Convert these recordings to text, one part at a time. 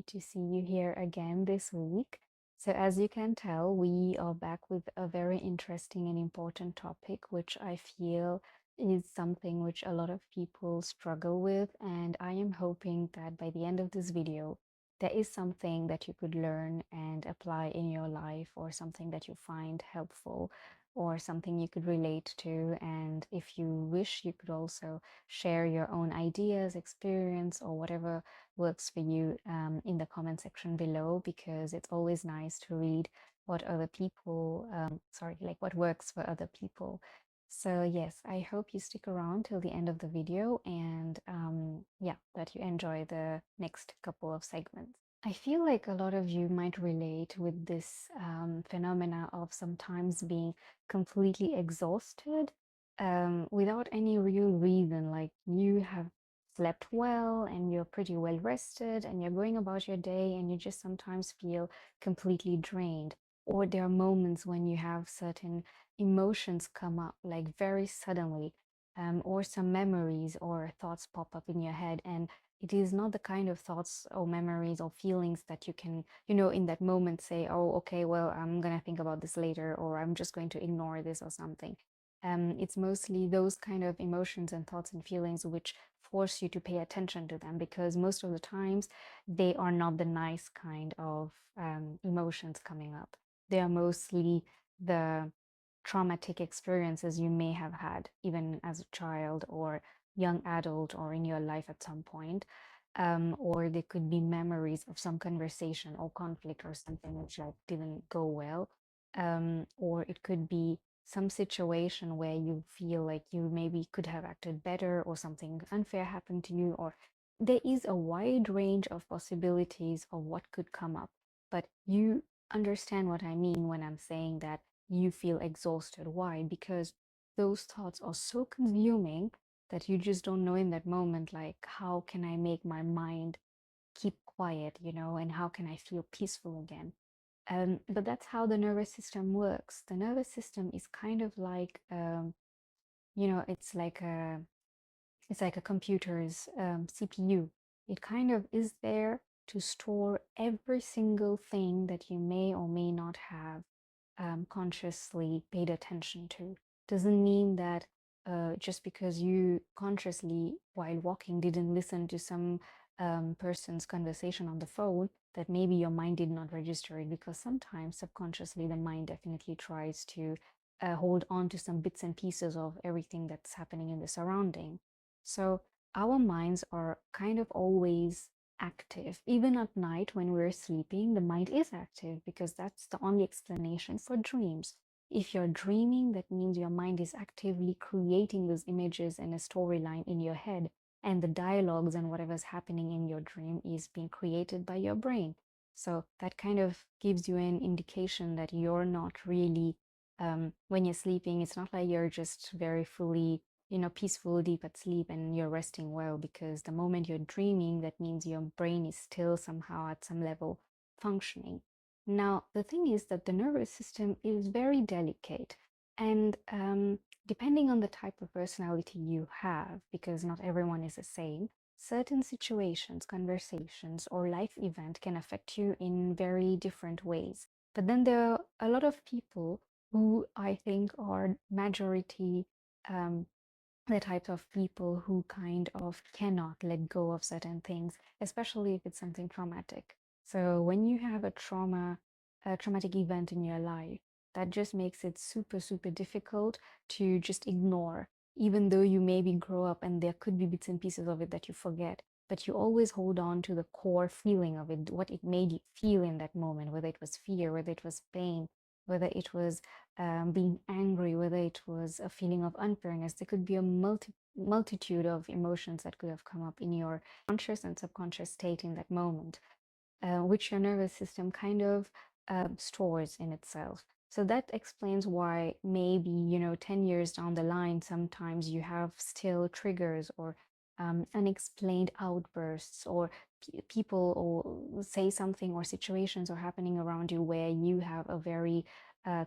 happy to see you here again this week. So, as you can tell, we are back with a very interesting and important topic, which I feel is something which a lot of people struggle with. And I am hoping that by the end of this video, there is something that you could learn and apply in your life, or something that you find helpful, or something you could relate to. And if you wish, you could also share your own ideas, experience, or whatever works for you in the comment section below, because it's always nice to read what other people, like what works for other people. So yes, I hope you stick around till the end of the video, and yeah, that you enjoy the next couple of segments. I feel like a lot of you might relate with this phenomena of sometimes being completely exhausted without any real reason. Like you have slept well and you're pretty well rested and you're going about your day and you just sometimes feel completely drained. Or there are moments when you have certain emotions come up like very suddenly, or some memories or thoughts pop up in your head, and it is not the kind of thoughts or memories or feelings that you can, in that moment say, oh, okay, well, I'm gonna think about this later, or I'm just going to ignore this or something. It's mostly those kind of emotions and thoughts and feelings which force you to pay attention to them, because most of the times they are not the nice kind of emotions coming up. They are mostly the traumatic experiences you may have had, even as a child or young adult or in your life at some point. Or they could be memories of some conversation or conflict or something which like didn't go well. Or it could be some situation where you feel like you maybe could have acted better, or something unfair happened to you, or there is a wide range of possibilities of what could come up. But you understand what I mean when I'm saying that you feel exhausted. Why? Because those thoughts are so consuming that you just don't know in that moment, like, how can I make my mind keep quiet, and how can I feel peaceful again? But that's how the nervous system works. The nervous system is kind of like, it's like a computer's CPU. It kind of is there to store every single thing that you may or may not have consciously paid attention to. Doesn't mean that just because you consciously, while walking, didn't listen to some person's conversation on the phone, that maybe your mind did not register it, because sometimes subconsciously the mind definitely tries to hold on to some bits and pieces of everything that's happening in the surrounding. So our minds are kind of always active. Even at night when we're sleeping, the mind is active, because that's the only explanation for dreams. If you're dreaming, that means your mind is actively creating those images and a storyline in your head, and the dialogues and whatever's happening in your dream is being created by your brain. So that kind of gives you an indication that you're not really, when you're sleeping, it's not like you're just very fully, peaceful, deep at sleep and you're resting well, because the moment you're dreaming, that means your brain is still somehow at some level functioning. Now, the thing is that the nervous system is very delicate, and depending on the type of personality you have, because not everyone is the same, certain situations, conversations, or life event can affect you in very different ways. But then there are a lot of people who I think are majority, um, the type of people who kind of cannot let go of certain things, especially if it's something traumatic. So when you have a traumatic event in your life, that just makes it super, super difficult to just ignore, even though you maybe grow up and there could be bits and pieces of it that you forget. But you always hold on to the core feeling of it, what it made you feel in that moment, whether it was fear, whether it was pain, whether it was being angry, whether it was a feeling of unfairness. There could be a multitude of emotions that could have come up in your conscious and subconscious state in that moment, which your nervous system kind of stores in itself. So that explains why maybe, 10 years down the line, sometimes you have still triggers or unexplained outbursts, or people or say something, or situations are happening around you where you have a very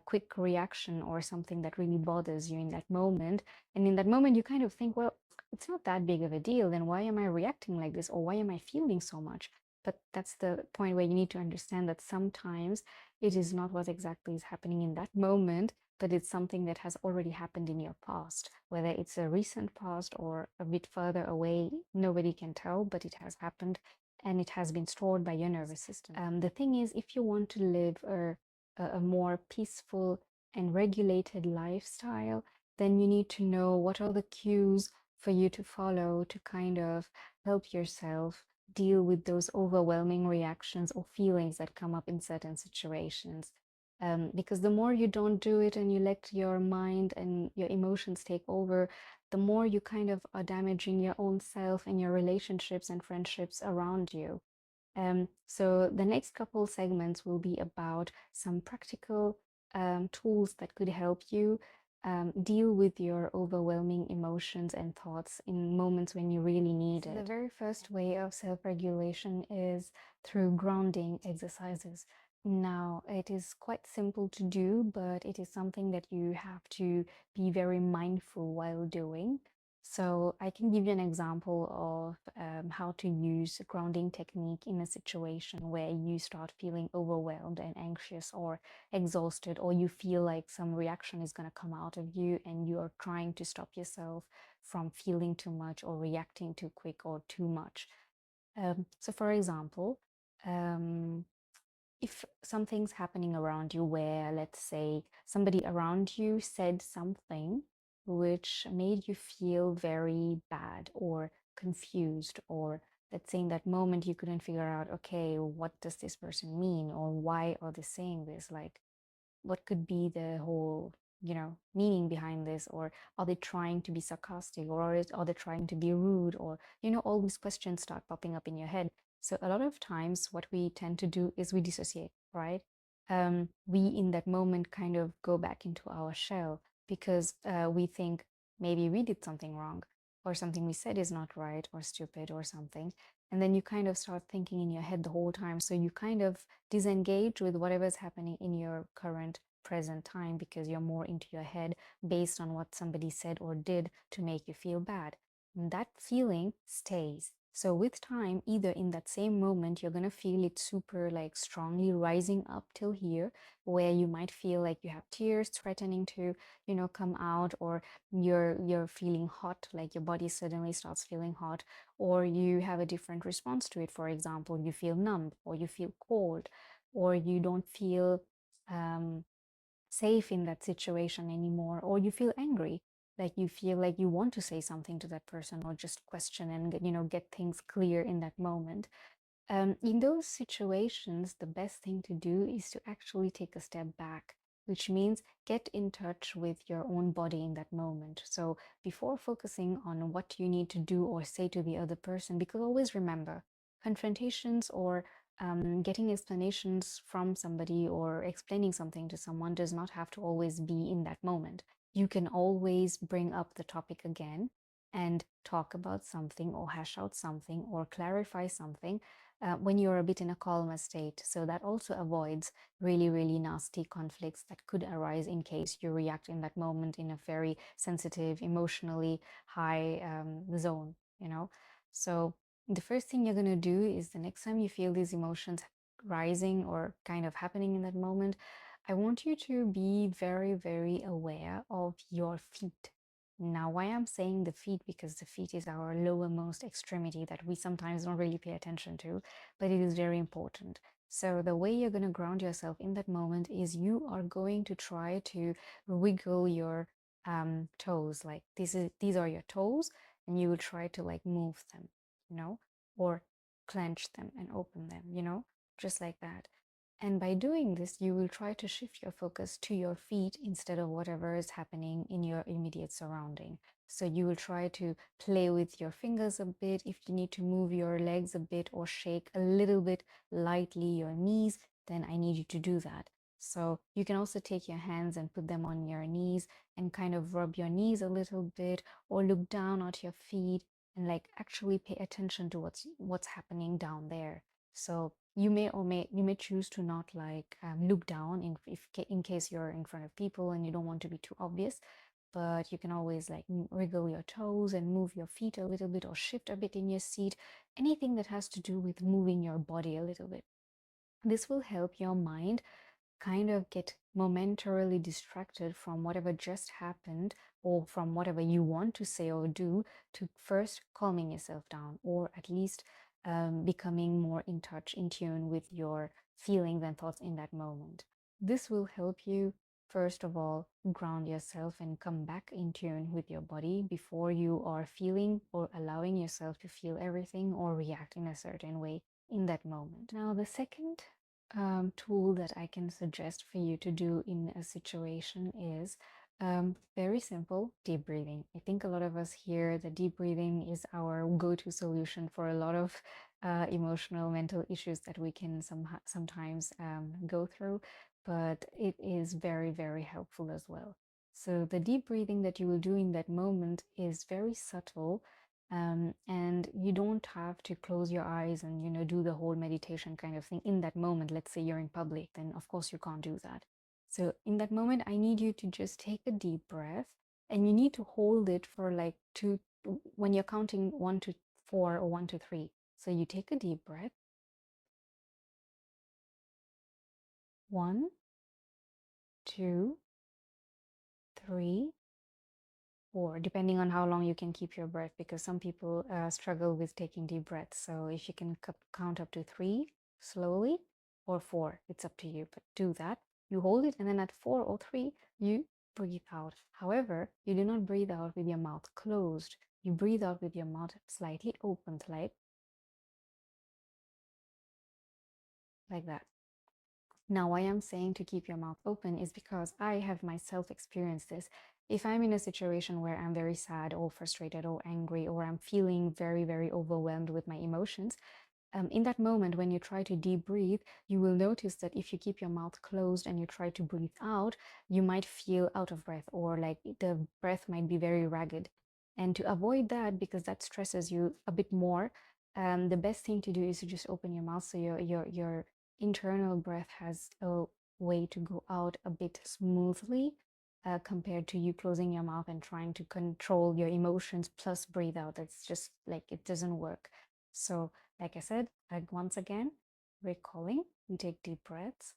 quick reaction, or something that really bothers you in that moment. And in that moment, you kind of think, well, it's not that big of a deal. Then why am I reacting like this? Or why am I feeling so much? But that's the point where you need to understand that sometimes it is not what exactly is happening in that moment, but it's something that has already happened in your past, whether it's a recent past or a bit further away. Nobody can tell, but it has happened and it has been stored by your nervous system. The thing is, if you want to live a more peaceful and regulated lifestyle, then you need to know what are the cues for you to follow to kind of help yourself deal with those overwhelming reactions or feelings that come up in certain situations. Because the more you don't do it and you let your mind and your emotions take over, the more you kind of are damaging your own self and your relationships and friendships around you. So the next couple segments will be about some practical tools that could help you deal with your overwhelming emotions and thoughts in moments when you really need it. The very first way of self-regulation is through grounding exercises. Now, it is quite simple to do, but it is something that you have to be very mindful while doing. So I can give you an example of how to use a grounding technique in a situation where you start feeling overwhelmed and anxious or exhausted, or you feel like some reaction is going to come out of you and you are trying to stop yourself from feeling too much or reacting too quick or too much. So for example, um, if something's happening around you where, let's say, somebody around you said something which made you feel very bad or confused, or let's say in that moment you couldn't figure out, okay, what does this person mean, or why are they saying this? Like, what could be the whole, meaning behind this? Or are they trying to be sarcastic, or are they trying to be rude? Or, all these questions start popping up in your head. So a lot of times what we tend to do is we dissociate, right? We in that moment kind of go back into our shell because we think maybe we did something wrong, or something we said is not right or stupid or something. And then you kind of start thinking in your head the whole time. So you kind of disengage with whatever's happening in your current present time because you're more into your head based on what somebody said or did to make you feel bad. And that feeling stays. So with time, either in that same moment, you're going to feel it super like strongly rising up till here, where you might feel like you have tears threatening to, come out, or you're feeling hot, like your body suddenly starts feeling hot, or you have a different response to it. For example, you feel numb, or you feel cold, or you don't feel um, safe in that situation anymore, or you feel angry, like you feel like you want to say something to that person or just question and get things clear in that moment. In those situations, the best thing to do is to actually take a step back, which means get in touch with your own body in that moment. So before focusing on what you need to do or say to the other person, because always remember, confrontations or getting explanations from somebody or explaining something to someone does not have to always be in that moment. You can always bring up the topic again and talk about something or hash out something or clarify something when you're a bit in a calmer state. So that also avoids really, really nasty conflicts that could arise in case you react in that moment in a very sensitive, emotionally high zone. So the first thing you're going to do is the next time you feel these emotions rising or kind of happening in that moment, I want you to be very, very aware of your feet. Now, why I'm saying the feet, because the feet is our lowermost extremity that we sometimes don't really pay attention to, but it is very important. So the way you're going to ground yourself in that moment is you are going to try to wiggle your toes. Like these are your toes, and you will try to like move them, or clench them and open them, just like that. And by doing this, you will try to shift your focus to your feet instead of whatever is happening in your immediate surrounding. So you will try to play with your fingers a bit. If you need to move your legs a bit or shake a little bit lightly your knees, then I need you to do that. So you can also take your hands and put them on your knees and kind of rub your knees a little bit, or look down at your feet and like actually pay attention to what's happening down there. So you may choose to not like look down in case you're in front of people and you don't want to be too obvious. but you can always like wriggle your toes and move your feet a little bit or shift a bit in your seat. Anything that has to do with moving your body a little bit. This will help your mind kind of get momentarily distracted from whatever just happened or from whatever you want to say or do, to first calming yourself down, or at least becoming more in touch, in tune with your feelings and thoughts in that moment. This will help you, first of all, ground yourself and come back in tune with your body before you are feeling or allowing yourself to feel everything or react in a certain way in that moment. Now, the second tool that I can suggest for you to do in a situation is very simple: deep breathing. I think a lot of us here, the deep breathing is our go-to solution for a lot of emotional, mental issues that we can sometimes go through, but it is very, very helpful as well. So the deep breathing that you will do in that moment is very subtle, and you don't have to close your eyes and do the whole meditation kind of thing in that moment. Let's say you're in public, then of course you can't do that. So in that moment, I need you to just take a deep breath, and you need to hold it for like two, when you're counting 1 to 4 or 1 to 3. So you take a deep breath. 1, 2, 3, 4, depending on how long you can keep your breath, because some people struggle with taking deep breaths. So if you can count up to 3 slowly, or 4, it's up to you, but do that. You hold it, and then at 4 or 3, you breathe out. However, you do not breathe out with your mouth closed. You breathe out with your mouth slightly opened, like that. Now, why I'm saying to keep your mouth open is because I have myself experienced this. If I'm in a situation where I'm very sad or frustrated or angry, or I'm feeling very, very overwhelmed with my emotions, in that moment, when you try to deep breathe, you will notice that if you keep your mouth closed and you try to breathe out, you might feel out of breath, or like the breath might be very ragged. And to avoid that, because that stresses you a bit more, the best thing to do is to just open your mouth, so your internal breath has a way to go out a bit smoothly, compared to you closing your mouth and trying to control your emotions plus breathe out. That's just like, it doesn't work. So like I said, once again, recalling, we take deep breaths,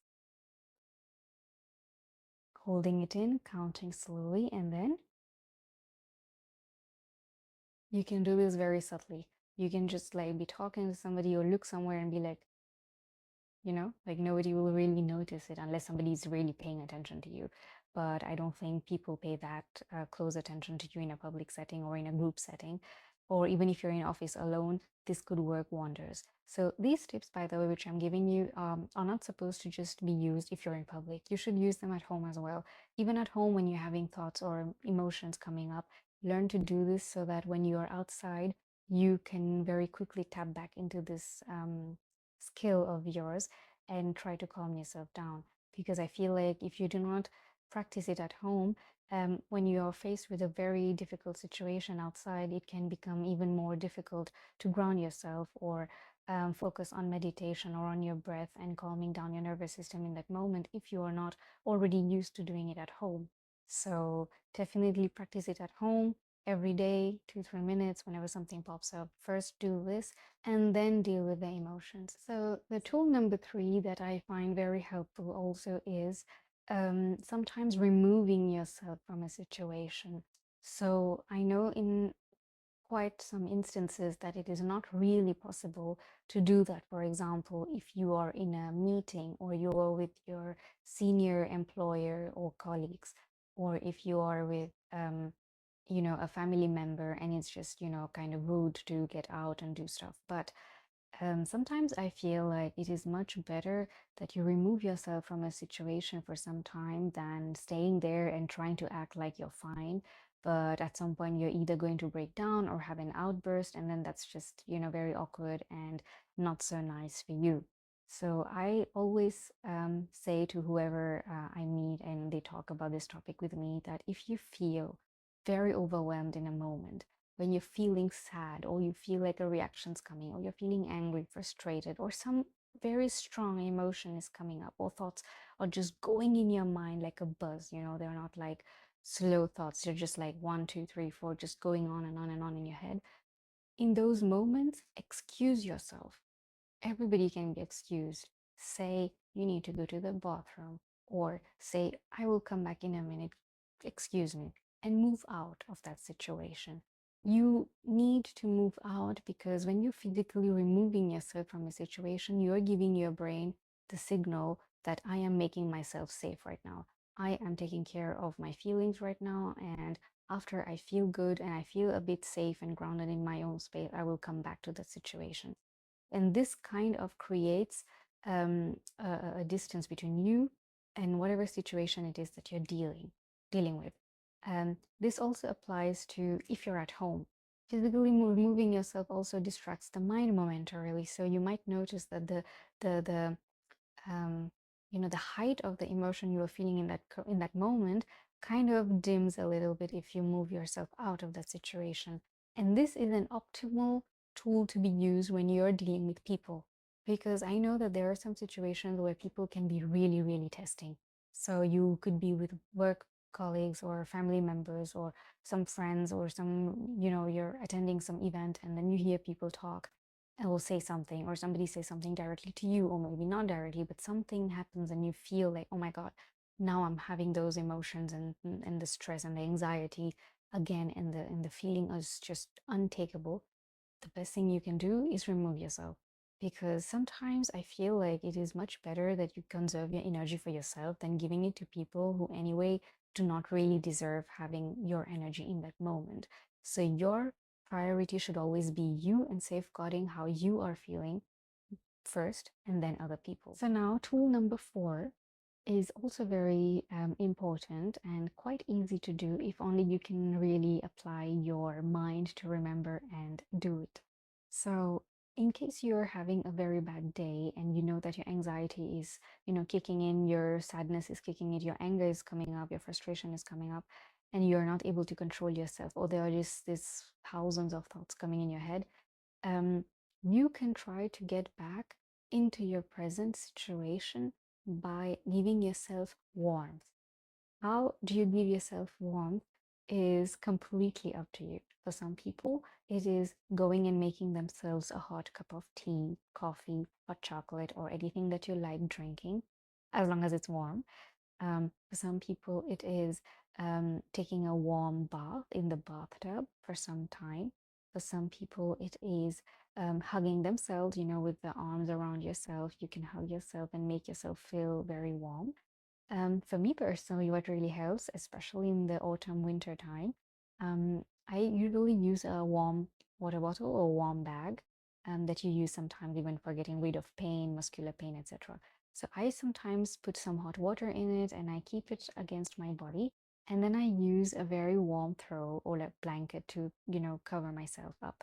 holding it in, counting slowly, and then you can do this very subtly. You can just like be talking to somebody or look somewhere and be like, like nobody will really notice it unless somebody's really paying attention to you. But I don't think people pay that close attention to you in a public setting or in a group setting, or even if you're in office alone, this could work wonders. So these tips, by the way, which I'm giving you, are not supposed to just be used if you're in public. You should use them at home as well. Even at home, when you're having thoughts or emotions coming up, learn to do this so that when you are outside, you can very quickly tap back into this skill of yours and try to calm yourself down. Because I feel like if you do not practice it at home, when you are faced with a very difficult situation outside, it can become even more difficult to ground yourself, or focus on meditation or on your breath and calming down your nervous system in that moment if you are not already used to doing it at home. So definitely practice it at home every day, 2-3 minutes, whenever something pops up. First do this, and then deal with the emotions. So the tool number 3 that I find very helpful also is sometimes removing yourself from a situation. So I know in quite some instances that it is not really possible to do that. For example, if you are in a meeting, or you are with your senior employer or colleagues, or if you are with a family member, and it's just kind of rude to get out and do stuff. But sometimes I feel like it is much better that you remove yourself from a situation for some time than staying there and trying to act like you're fine. But at some point, you're either going to break down or have an outburst, and then that's just, very awkward and not so nice for you. So I always say to whoever I meet and they talk about this topic with me, that if you feel very overwhelmed in a moment, when you're feeling sad, or you feel like a reaction's coming, or you're feeling angry, frustrated, or some very strong emotion is coming up, or thoughts are just going in your mind like a buzz, they're not like slow thoughts. They're just like one, two, three, four, just going on and on and on in your head. In those moments, excuse yourself. Everybody can be excused. Say you need to go to the bathroom, or say, I will come back in a minute, excuse me, and move out of that situation. You need to move out because when you're physically removing yourself from a situation, you're giving your brain the signal that I am making myself safe right now. I am taking care of my feelings right now, and after I feel good and I feel a bit safe and grounded in my own space, I will come back to that situation. And this kind of creates a distance between you and whatever situation it is that you're dealing with. This also applies to if you're at home. Physically moving yourself also distracts the mind momentarily. So you might notice that the um, the height of the emotion you are feeling in that moment kind of dims a little bit if you move yourself out of that situation. And this is an optimal tool to be used when you're dealing with people, because I know that there are some situations where people can be really, really testing. So you could be with work colleagues or family members or some friends or you're attending some event and then you hear people talk and will say something, or somebody say something directly to you, or maybe not directly, but something happens and you feel like, oh my God, now I'm having those emotions and the stress and the anxiety again, and the feeling is just untakeable. The best thing you can do is remove yourself, because sometimes I feel like it is much better that you conserve your energy for yourself than giving it to people who anyway do not really deserve having your energy in that moment. So your priority should always be you and safeguarding how you are feeling first and then other people. So now tool number 4 is also very important and quite easy to do if only you can really apply your mind to remember and do it. So in case you're having a very bad day and you know that your anxiety is, kicking in, your sadness is kicking in, your anger is coming up, your frustration is coming up, and you're not able to control yourself, or there are just these thousands of thoughts coming in your head, um, you can try to get back into your present situation by giving yourself warmth. How do you give yourself warmth is completely up to you. For some people, it is going and making themselves a hot cup of tea, coffee, hot chocolate, or anything that you like drinking, as long as it's warm. For some people, it is taking a warm bath in the bathtub for some time. For some people, it is hugging themselves, with the arms around yourself. You can hug yourself and make yourself feel very warm. For me personally, what really helps, especially in the autumn winter time, I usually use a warm water bottle or warm bag that you use sometimes even for getting rid of pain, muscular pain, etc. So I sometimes put some hot water in it and I keep it against my body. And then I use a very warm throw or a blanket to, cover myself up.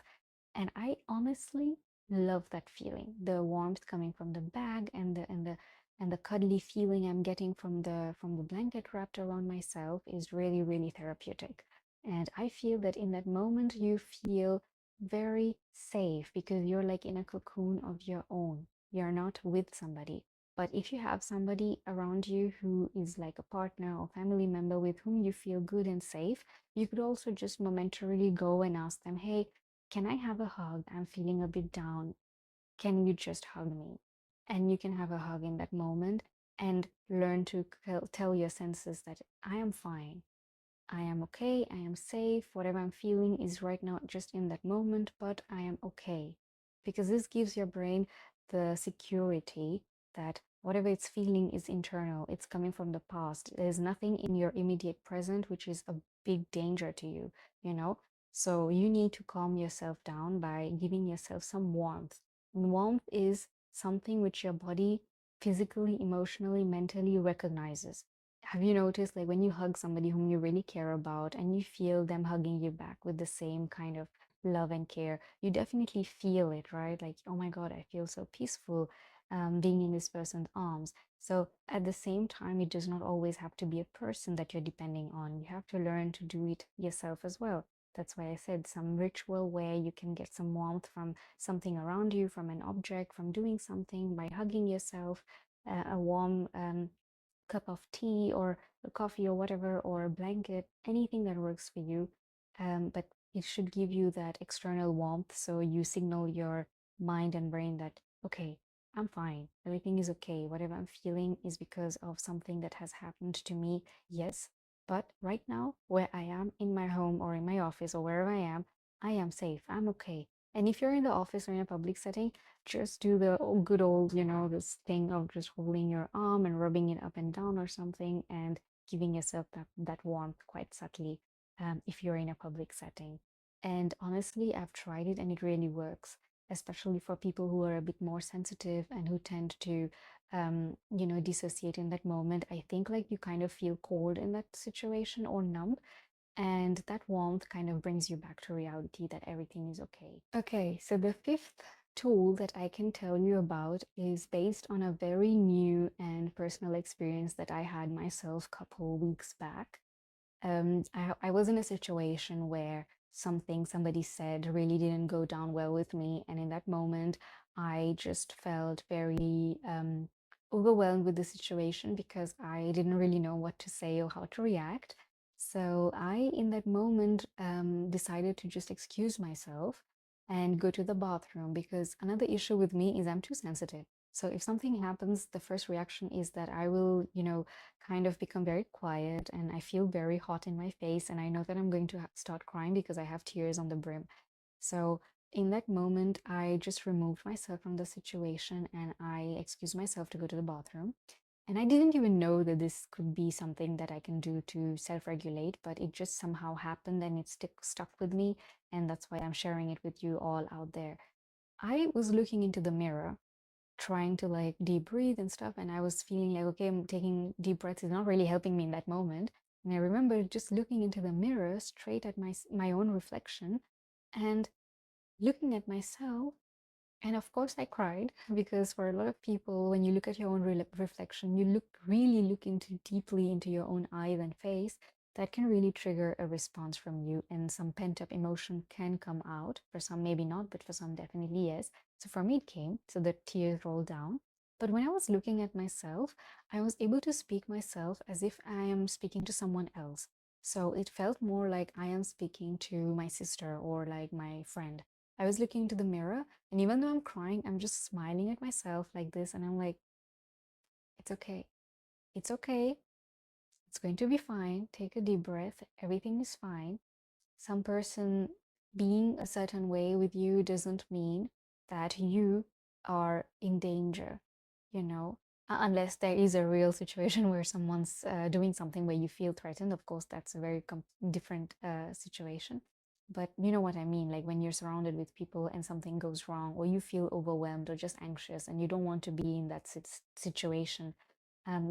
And I honestly love that feeling, the warmth coming from the bag and the cuddly feeling I'm getting from the blanket wrapped around myself is really, really therapeutic. And I feel that in that moment you feel very safe because you're like in a cocoon of your own. You're not with somebody. But if you have somebody around you who is like a partner or family member with whom you feel good and safe, you could also just momentarily go and ask them, hey, can I have a hug? I'm feeling a bit down. Can you just hug me? And you can have a hug in that moment and learn to tell your senses that I am fine. I am okay, I am safe, whatever I'm feeling is right now just in that moment, but I am okay. Because this gives your brain the security that whatever it's feeling is internal, it's coming from the past. There's nothing in your immediate present which is a big danger to you, you know? So you need to calm yourself down by giving yourself some warmth. And warmth is something which your body physically, emotionally, mentally recognizes. Have you noticed, like, when you hug somebody whom you really care about and you feel them hugging you back with the same kind of love and care, you definitely feel it, right? Like, oh my God, I feel so peaceful being in this person's arms. So at the same time, it does not always have to be a person that you're depending on. You have to learn to do it yourself as well. That's why I said some ritual where you can get some warmth from something around you, from an object, from doing something, by hugging yourself, a warm cup of tea or a coffee or whatever, or a blanket, anything that works for you. But it should give you that external warmth so you signal your mind and brain that, okay, I'm fine. Everything is okay. Whatever I'm feeling is because of something that has happened to me. Yes, but right now, where I am in my home or in my office or wherever I am safe. I'm okay. And if you're in the office or in a public setting, just do the good old, this thing of just holding your arm and rubbing it up and down or something and giving yourself that warmth quite subtly, if you're in a public setting. And honestly, I've tried it and it really works, especially for people who are a bit more sensitive and who tend to, dissociate in that moment. I think like you kind of feel cold in that situation or numb, and that warmth kind of brings you back to reality that everything is okay. Okay, so the fifth tool that I can tell you about is based on a very new and personal experience that I had myself a couple weeks back. I was in a situation where something somebody said really didn't go down well with me. And in that moment, I just felt very overwhelmed with the situation because I didn't really know what to say or how to react. So I, in that moment, decided to just excuse myself and go to the bathroom because another issue with me is I'm too sensitive. So if something happens, the first reaction is that I will, kind of become very quiet and I feel very hot in my face. And I know that I'm going to start crying because I have tears on the brim. So in that moment, I just removed myself from the situation and I excused myself to go to the bathroom. And I didn't even know that this could be something that I can do to self regulate, but it just somehow happened and it stuck with me. And that's why I'm sharing it with you all out there. I was looking into the mirror trying to like deep breathe and stuff, and I was feeling like, okay, I'm taking deep breaths is not really helping me in that moment. And I remember just looking into the mirror straight at my own reflection and looking at myself, and of course I cried because for a lot of people, when you look at your own reflection, you really look into deeply into your own eyes and face. That can really trigger a response from you, and some pent up emotion can come out. For some, maybe not, but for some, definitely yes. So for me, it came. So the tears rolled down. But when I was looking at myself, I was able to speak myself as if I am speaking to someone else. So it felt more like I am speaking to my sister or like my friend. I was looking into the mirror, and even though I'm crying, I'm just smiling at myself like this. And I'm like, it's okay. It's okay. It's going to be fine. Take a deep breath. Everything is fine. Some person being a certain way with you doesn't mean that you are in danger, you know, unless there is a real situation where someone's doing something where you feel threatened. Of course, that's a very different situation. But you know what I mean, like when you're surrounded with people and something goes wrong, or you feel overwhelmed or just anxious and you don't want to be in that situation.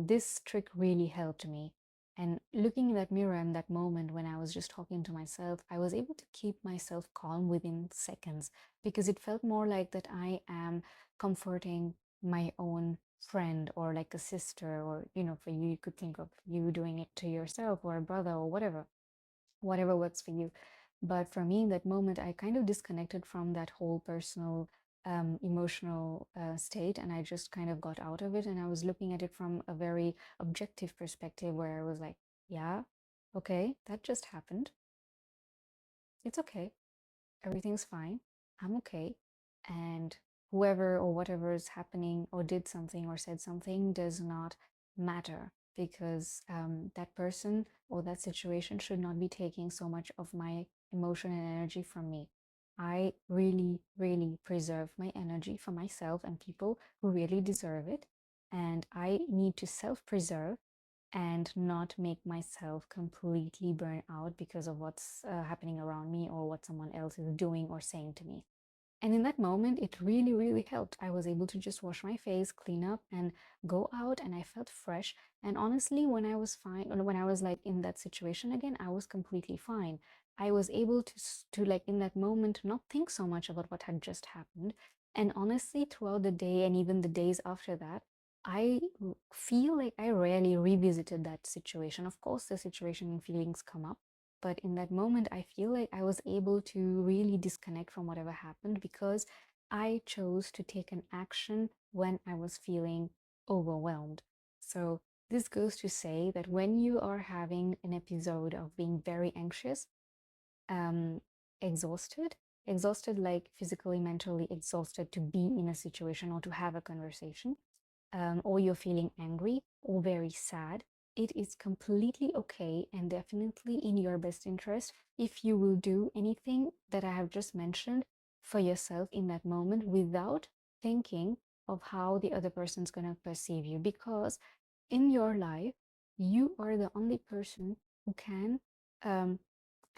This trick really helped me, and looking in that mirror in that moment when I was just talking to myself, I was able to keep myself calm within seconds because it felt more like that I am comforting my own friend or like a sister, or, for you, you could think of you doing it to yourself or a brother or whatever works for you. But for me, in that moment, I kind of disconnected from that whole personal, emotional state, and I just kind of got out of it. And I was looking at it from a very objective perspective where I was like, yeah, okay, that just happened. It's okay. Everything's fine. I'm okay. And whoever or whatever is happening or did something or said something does not matter because that person or that situation should not be taking so much of my emotion and energy from me. I really, really preserve my energy for myself and people who really deserve it. And I need to self preserve and not make myself completely burn out because of what's happening around me or what someone else is doing or saying to me. And in that moment, it really, really helped. I was able to just wash my face, clean up, and go out, and I felt fresh. And honestly, when I was fine, or when I was like in that situation again, I was completely fine. I was able to like in that moment not think so much about what had just happened. And honestly, throughout the day and even the days after that, feel like I rarely revisited that situation. Of course, the situation and feelings come up, but in that moment, I feel like I was able to really disconnect from whatever happened because I chose to take an action when I was feeling overwhelmed. So This goes to say that when you are having an episode of being very anxious, um, exhausted, exhausted like physically, mentally exhausted to be in a situation or to have a conversation, or you're feeling angry or very sad, it is completely okay and definitely in your best interest if you will do anything that I have just mentioned for yourself in that moment without thinking of how the other person's going to perceive you. Because in your life, you are the only person who can um,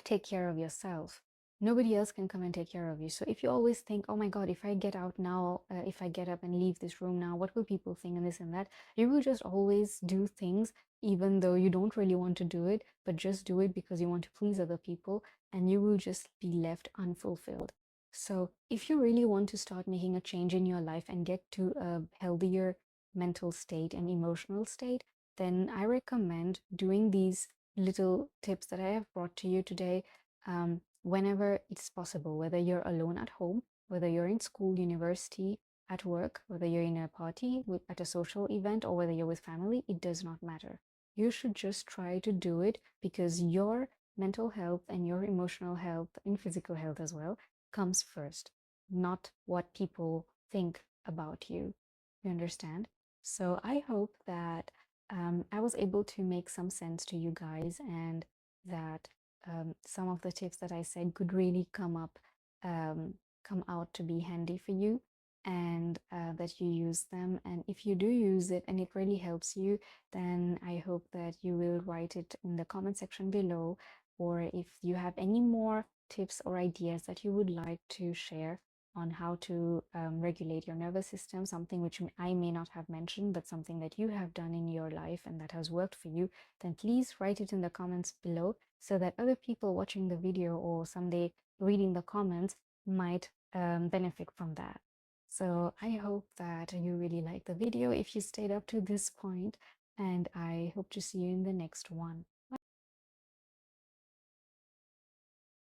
take care of yourself. Nobody else can come and take care of you. So if you always think, oh my God, if I get out now, if I get up and leave this room now, what will people think and this and that? You will just always do things even though you don't really want to do it, but just do it because you want to please other people, and you will just be left unfulfilled. So if you really want to start making a change in your life and get to a healthier mental state and emotional state, then I recommend doing these little tips that I have brought to you today, whenever it's possible, whether you're alone at home, whether you're in school, university, at work, whether you're in a party, at a social event, or whether you're with family, it does not matter. You should just try to do it because your mental health and your emotional health and physical health as well comes first, not what people think about you. You understand? So I hope that I was able to make some sense to you guys, and that some of the tips that I said could really um, come out to be handy for you, and that you use them. And if you do use it and it really helps you, then I hope that you will write it in the comment section below. Or if you have any more tips or ideas that you would like to share on how to regulate your nervous system, something which I may not have mentioned, but something that you have done in your life and that has worked for you, then please write it in the comments below so that other people watching the video or someday reading the comments might benefit from that. So I hope that you really like the video if you stayed up to this point, and I hope to see you in the next one.